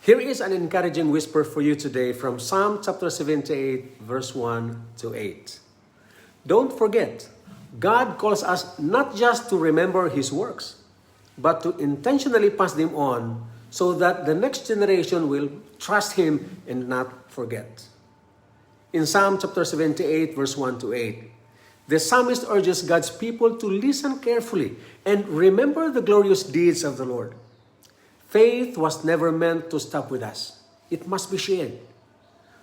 Here is an encouraging whisper for you today from Psalm chapter 78, verse 1 to 8. Don't forget, God calls us not just to remember His works, but to intentionally pass them on so that the next generation will trust Him and not forget. In Psalm chapter 78, verse 1 to 8, the psalmist urges God's people to listen carefully and remember the glorious deeds of the Lord. Faith was never meant to stop with us. It must be shared.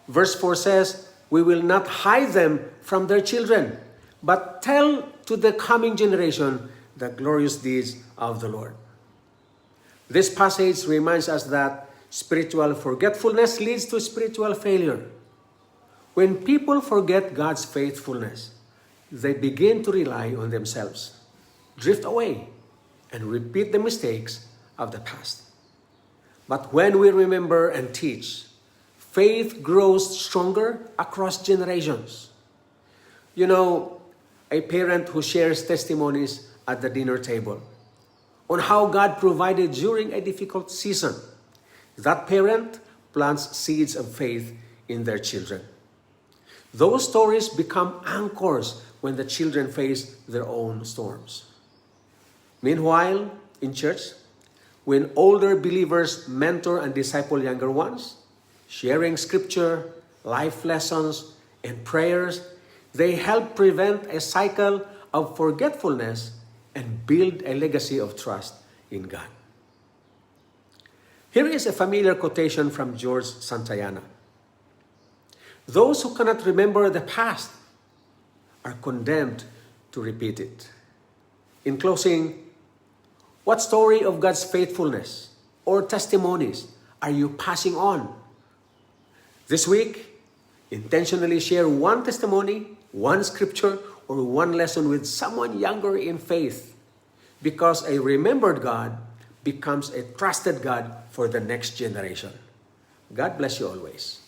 Verse 4 says, we will not hide them from their children, but tell to the coming generation the glorious deeds of the Lord. This passage reminds us that spiritual forgetfulness leads to spiritual failure. When people forget God's faithfulness, they begin to rely on themselves, drift away, and repeat the mistakes of the past. But when we remember and teach, faith grows stronger across generations. You know, a parent who shares testimonies at the dinner table on how God provided during a difficult season, that parent plants seeds of faith in their children. Those stories become anchors when the children face their own storms. Meanwhile, in church, when older believers mentor and disciple younger ones, sharing scripture, life lessons, and prayers, they help prevent a cycle of forgetfulness and build a legacy of trust in God. Here is a familiar quotation from George Santayana. Those who cannot remember the past are condemned to repeat it. In closing, what story of God's faithfulness or testimonies are you passing on? This week, intentionally share one testimony, one scripture, or one lesson with someone younger in faith, because a remembered God becomes a trusted God for the next generation. God bless you always.